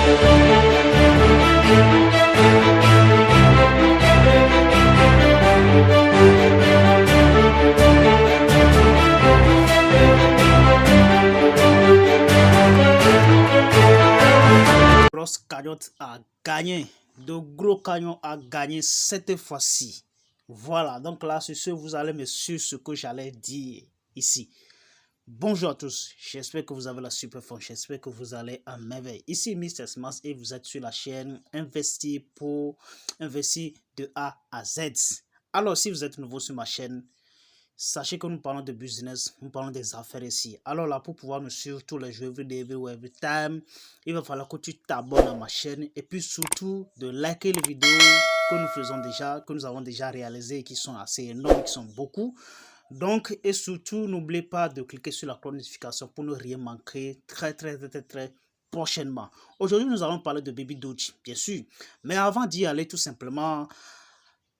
Grosse cagnotte à gagner, de gros cagnotte à gagner cette fois-ci. Voilà, donc là, sur ce, vous allez me suivre ce que j'allais dire ici. Bonjour à tous, j'espère que vous avez la super forme, j'espère que vous allez à merveille. Ici Mr. Smas et vous êtes sur la chaîne Investir pour investir de A à Z. Alors, si vous êtes nouveau sur ma chaîne, sachez que nous parlons de business, nous parlons des affaires ici. Alors là, pour pouvoir nous suivre tous les jours, every time, il va falloir que tu t'abonnes à ma chaîne et puis surtout de liker les vidéos que nous faisons déjà, que nous avons déjà réalisées, qui sont assez énormes, qui sont beaucoup. Donc, et surtout, n'oubliez pas de cliquer sur la cloche de notification pour ne rien manquer très prochainement. Aujourd'hui, nous allons parler de Baby Doge, bien sûr. Mais avant d'y aller, tout simplement,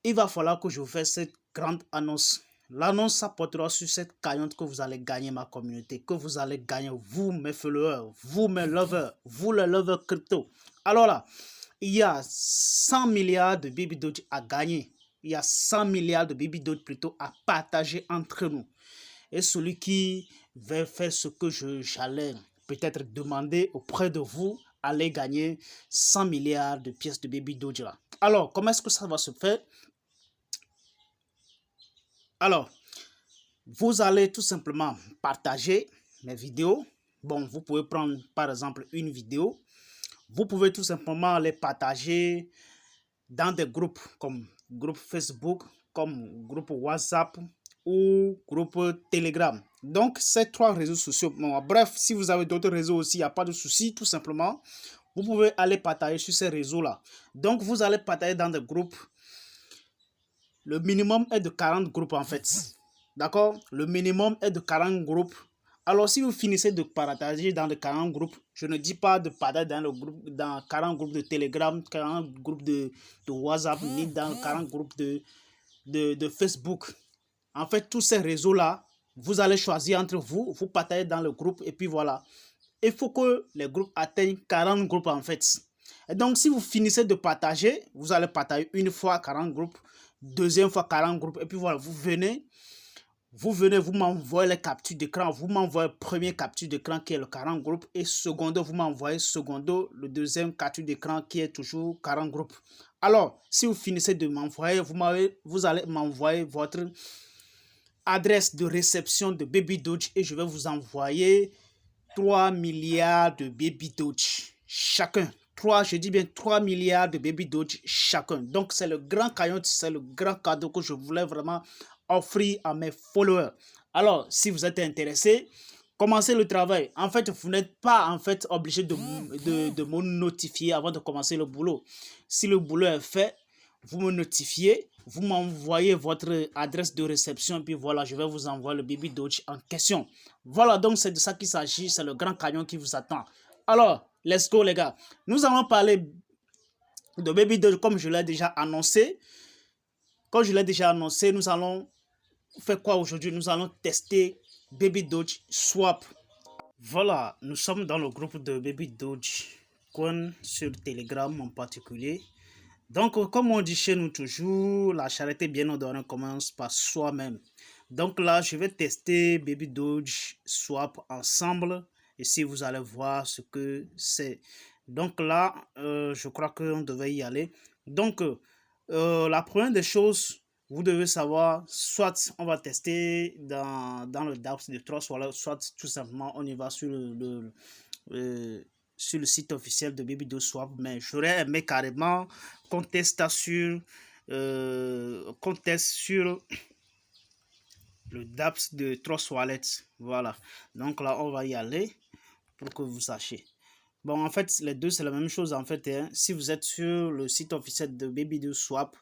il va falloir que je vous fasse cette grande annonce. L'annonce s'apportera sur cette cagnotte que vous allez gagner, ma communauté, que vous allez gagner, vous mes followers, vous mes lovers, vous les lovers crypto. Alors là, il y a 100 milliards de Baby Doge à gagner. Il y a 100 milliards de Baby Doge plutôt à partager entre nous. Et celui qui va faire ce que j'allais peut-être demander auprès de vous, allez gagner 100 milliards de pièces de Baby Doge là. Alors, comment est-ce que ça va se faire? Alors, vous allez tout simplement partager mes vidéos. Bon, vous pouvez prendre par exemple une vidéo. Vous pouvez tout simplement les partager dans des groupes comme groupe Facebook, comme groupe WhatsApp ou groupe Telegram. Donc, ces trois réseaux sociaux. Bon, bref, si vous avez d'autres réseaux aussi, il n'y a pas de souci, tout simplement. Vous pouvez aller partager sur ces réseaux-là. Donc, vous allez partager dans des groupes. Le minimum est de 40 groupes en fait. D'accord? Le minimum est de 40 groupes. Alors, si vous finissez de partager dans les 40 groupes, je ne dis pas de partager dans, dans 40 groupes de Telegram, 40 groupes de WhatsApp, ni dans 40 groupes de Facebook. En fait, tous ces réseaux-là, vous allez choisir entre vous, vous partagez dans le groupe et puis voilà. Il faut que les groupes atteignent 40 groupes en fait. Et donc, si vous finissez de partager, vous allez partager une fois 40 groupes, deuxième fois 40 groupes, et puis voilà, vous venez, vous m'envoyez les captures d'écran, vous m'envoyez le premier capture d'écran qui est le 40 groupes, et secondo, vous m'envoyez secondo, le deuxième capture d'écran qui est toujours 40 groupes. Alors, si vous finissez de m'envoyer, vous allez m'envoyer votre adresse de réception de Baby Doge et je vais vous envoyer 3 milliards de Baby Doge chacun. Je dis bien 3 milliards de Baby Doge chacun. Donc, c'est le grand cagnotte, c'est le grand cadeau que je voulais vraiment offrir à mes followers. Alors, si vous êtes intéressé, commencez le travail. En fait, vous n'êtes pas en fait obligé de me notifier avant de commencer le boulot. Si le boulot est fait, vous me notifiez, vous m'envoyez votre adresse de réception, puis voilà, je vais vous envoyer le Baby Doge en question. Voilà, donc c'est de ça qu'il s'agit, c'est le grand canyon qui vous attend. Alors, let's go les gars. Nous allons parler de Baby Doge comme je l'ai déjà annoncé. Comme je l'ai déjà annoncé, nous allons faire quoi aujourd'hui? Nous allons tester Baby Doge Swap. Voilà, nous sommes dans le groupe de Baby Doge Coin sur Telegram en particulier. Donc, comme on dit chez nous toujours, la charité bien ordonnée commence par soi-même. Donc là, je vais tester Baby Doge Swap ensemble. Et si vous allez voir ce que c'est. Donc là, je crois qu'on devait y aller. Donc, la première des choses, vous devez savoir, soit on va tester dans le DApps de Trust Wallet, soit tout simplement on y va sur sur le site officiel de Baby Doge Swap, mais j'aurais aimé carrément qu'on teste sur le DApps de Trust Wallet. Voilà, donc là on va y aller pour que vous sachiez. Bon, en fait, les deux, c'est la même chose, en fait. Hein. Si vous êtes sur le site officiel de Baby Doge Swap,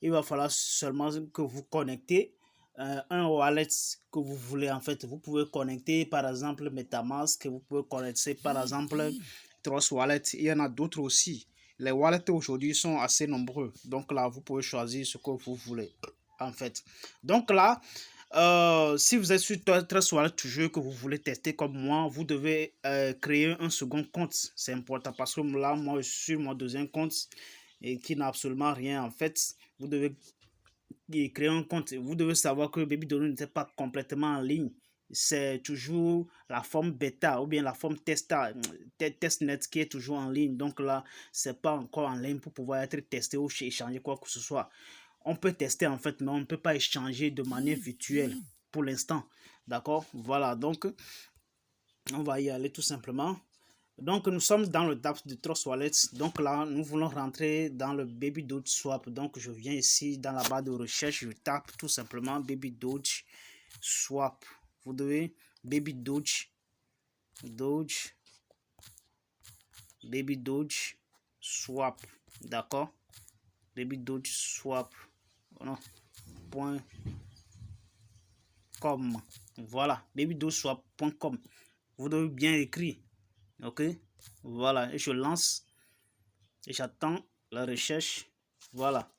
il va falloir seulement que vous connectez un wallet que vous voulez. En fait, vous pouvez connecter, par exemple, MetaMask. Vous pouvez connecter, par exemple, Trust Wallet. Il y en a d'autres aussi. Les wallets aujourd'hui sont assez nombreux. Donc là, vous pouvez choisir ce que vous voulez, en fait. Donc là, Si vous êtes sur Trust Wallet toujours que vous voulez tester comme moi, vous devez créer un second compte. C'est important parce que là, moi, je suis sur mon deuxième compte et qui n'a absolument rien. En fait, vous devez créer un compte. Vous devez savoir que Baby.Dodo n'était pas complètement en ligne. C'est toujours la forme bêta ou bien la forme testnet qui est toujours en ligne. Donc là, c'est pas encore en ligne pour pouvoir être testé ou échanger quoi que ce soit. On peut tester en fait, mais on ne peut pas échanger de manière virtuelle pour l'instant. D'accord? Voilà, donc on va y aller tout simplement. Donc nous sommes dans le DApps de Trust Wallet. Donc là, nous voulons rentrer dans le Baby.Doge Swap. Donc je viens ici dans la barre de recherche, je tape tout simplement Baby.Doge Swap. Vous devez Baby.Doge Baby.Doge Swap. D'accord? Baby.Doge Swap. Non. .com. Voilà, baby.dogeswap.com. Vous devez bien écrire. Ok, voilà, et je lance et j'attends la recherche. Voilà,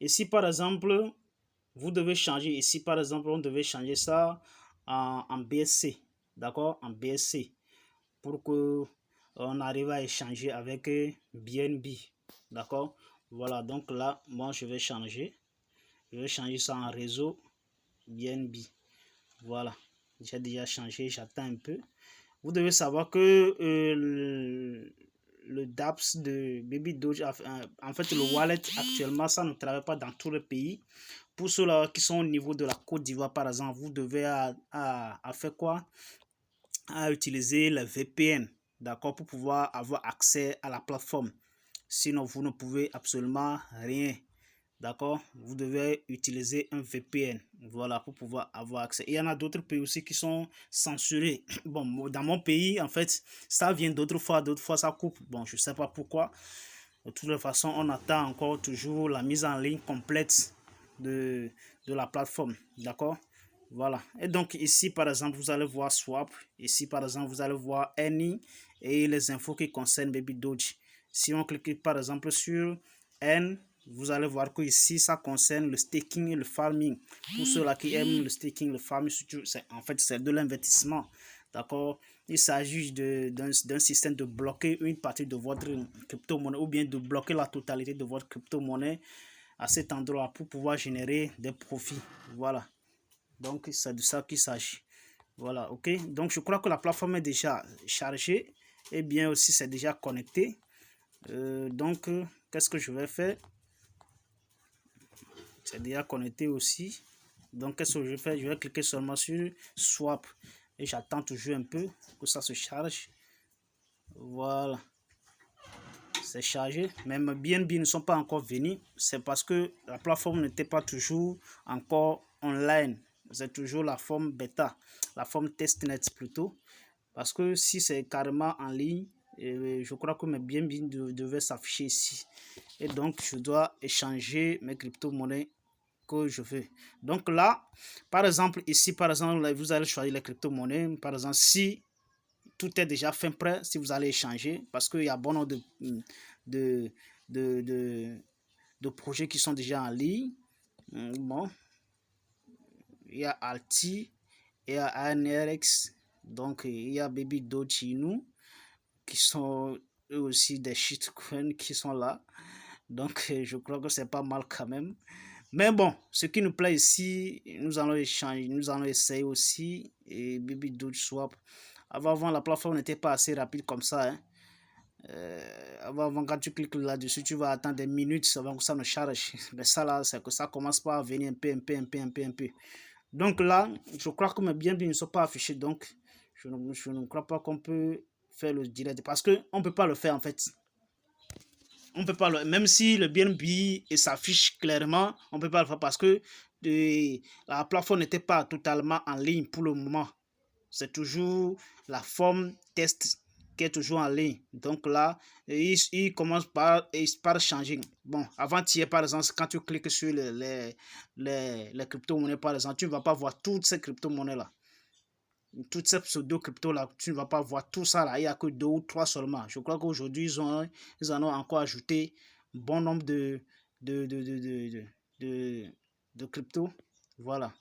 ici par exemple vous devez changer, ici par exemple on devait changer ça en BSC, d'accord, en BSC pour que on arrive à échanger avec BNB, d'accord. Voilà, donc là moi je vais changer ça en réseau BNB. Voilà, j'ai déjà changé, j'attends un peu. Vous devez savoir que le DApps de Baby.Doge, en fait le wallet actuellement, ça ne travaille pas dans tout le pays. Pour ceux-là qui sont au niveau de la Côte d'Ivoire par exemple, vous devez à faire quoi? À utiliser le VPN, d'accord, pour pouvoir avoir accès à la plateforme. Sinon, vous ne pouvez absolument rien. D'accord, vous devez utiliser un VPN, voilà, pour pouvoir avoir accès. Il y en a d'autres pays aussi qui sont censurés. Bon, dans mon pays, en fait, ça vient d'autres fois ça coupe. Bon, je sais pas pourquoi. De toute façon, on attend encore toujours la mise en ligne complète de la plateforme, d'accord. Voilà, et donc ici par exemple vous allez voir Swap, ici par exemple vous allez voir Any et les infos qui concernent Baby.Doge. Si on clique par exemple sur N, vous allez voir que ici ça concerne le staking et le farming. Pour ceux-là qui aiment le staking, le farming, en fait c'est de l'investissement, d'accord. Il s'agit d'un système de bloquer une partie de votre crypto-monnaie ou bien de bloquer la totalité de votre crypto-monnaie à cet endroit pour pouvoir générer des profits. Voilà, donc c'est de ça qu'il s'agit. Voilà, ok, donc je crois que la plateforme est déjà chargée et bien aussi c'est déjà connecté. Donc qu'est-ce que je vais faire? C'est déjà connecté aussi. Donc qu'est-ce que je vais faire? Je vais cliquer seulement sur Swap et j'attends toujours un peu que ça se charge. Voilà, c'est chargé. Même BNB ne sont pas encore venus. C'est parce que la plateforme n'était pas toujours encore online. C'est toujours la forme bêta, la forme testnet plutôt. Parce que si c'est carrément en ligne, je crois que mes BNB devaient s'afficher ici. Et donc, je dois échanger mes crypto-monnaies que je veux. Donc là, par exemple, ici, par exemple, là, vous allez choisir les crypto-monnaies. Par exemple, si tout est déjà fait prêt, si vous allez échanger, parce qu'il y a bon nombre de, de, de, de projets qui sont déjà en ligne. Bon, il y a Alti, il y a ANRX, donc il y a Baby.Doge chez nous, qui sont eux aussi des shitcoins qui sont là. Donc je crois que c'est pas mal quand même. Mais bon, ce qui nous plaît ici, nous allons échanger, nous allons essayer aussi. Et Baby.Doge Swap. Avant, la plateforme n'était pas assez rapide comme ça. Hein. Avant, quand tu cliques là-dessus, tu vas attendre des minutes avant que ça ne charge. Mais ça là, c'est que ça commence pas à venir un peu. Donc là, je crois que mes BNB ne sont pas affichés. Donc, je ne crois pas qu'on peut faire le direct. Parce qu'on ne peut pas le faire en fait. On peut pas le, même si le BNB s'affiche clairement, on ne peut pas le faire parce que la plateforme n'était pas totalement en ligne pour le moment. C'est toujours la forme test qui est toujours en ligne. Donc là, il commence par changer. Bon, avant-hier, par exemple, quand tu cliques sur les crypto-monnaies, par exemple, tu ne vas pas voir toutes ces crypto-monnaies-là. Toutes ces pseudo-crypto-là, tu ne vas pas voir tout ça là. Il n'y a que 2 ou 3 seulement. Je crois qu'aujourd'hui, ils en ont encore ajouté un bon nombre de crypto. Voilà.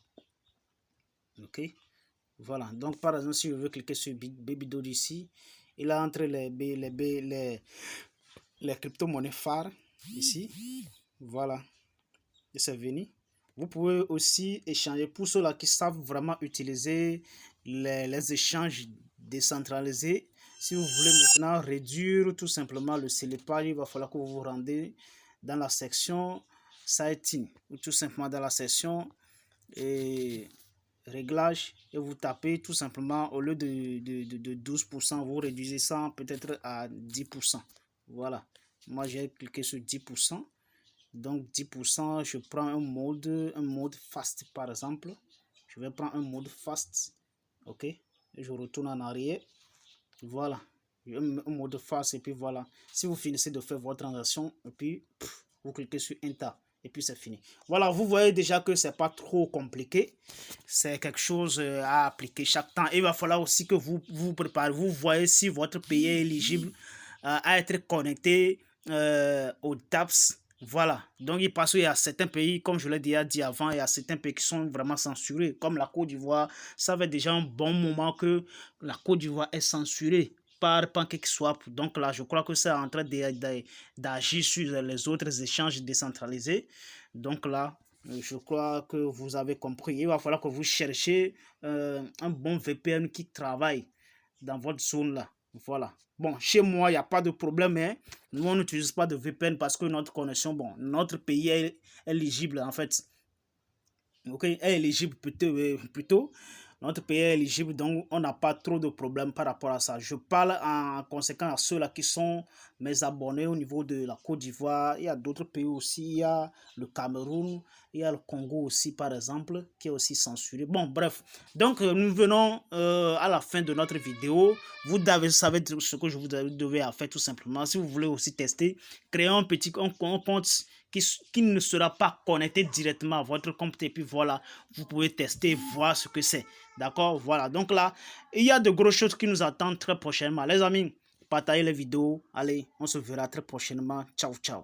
Ok, voilà. Donc, par exemple, si je veux cliquer sur Babydoll ici, il a entre les crypto-monnaies phares ici. Voilà, et c'est venu. Vous pouvez aussi échanger pour ceux-là qui savent vraiment utiliser les échanges décentralisés. Si vous voulez maintenant réduire tout simplement le célépage, il va falloir que vous vous rendez dans la section Setting ou tout simplement dans la section réglages et vous tapez tout simplement au lieu de 12%, vous réduisez ça peut-être à 10%. Voilà, moi j'ai cliqué sur 10%. Donc 10%, je prends un mode fast par exemple. Je vais prendre un mode fast. Ok, et je retourne en arrière. Voilà, un mode fast et puis voilà. Si vous finissez de faire votre transaction et puis vous cliquez sur Enter et puis c'est fini. Voilà, vous voyez déjà que c'est pas trop compliqué. C'est quelque chose à appliquer chaque temps. Il va falloir aussi que vous vous préparez. Vous voyez si votre pays est éligible à être connecté aux TAPS. Voilà, donc il passe qu'il y a certains pays, comme je l'ai déjà dit avant, il y a certains pays qui sont vraiment censurés, comme la Côte d'Ivoire. Ça fait déjà un bon moment que la Côte d'Ivoire est censurée par PancakeSwap. Donc là, je crois que c'est en train d'agir sur les autres échanges décentralisés. Donc là, je crois que vous avez compris. Il va falloir que vous cherchiez un bon VPN qui travaille dans votre zone là. Voilà. Bon, chez moi, il n'y a pas de problème. Hein. Nous, on n'utilise pas de VPN parce que notre connexion, bon, notre pays est éligible en fait. Ok, est éligible plutôt. Notre pays est éligible, donc on n'a pas trop de problèmes par rapport à ça. Je parle en conséquence à ceux-là qui sont mes abonnés au niveau de la Côte d'Ivoire. Il y a d'autres pays aussi, il y a le Cameroun, il y a le Congo aussi par exemple, qui est aussi censuré. Bon, bref, donc nous venons à la fin de notre vidéo. Vous savez ce que je vous devais faire tout simplement. Si vous voulez aussi tester, créez un petit compte qui ne sera pas connecté directement à votre compte et puis voilà, vous pouvez tester, voir ce que c'est. D'accord, voilà. Donc là, il y a de grosses choses qui nous attendent très prochainement. Les amis, partagez les vidéos. Allez, on se verra très prochainement. Ciao, ciao.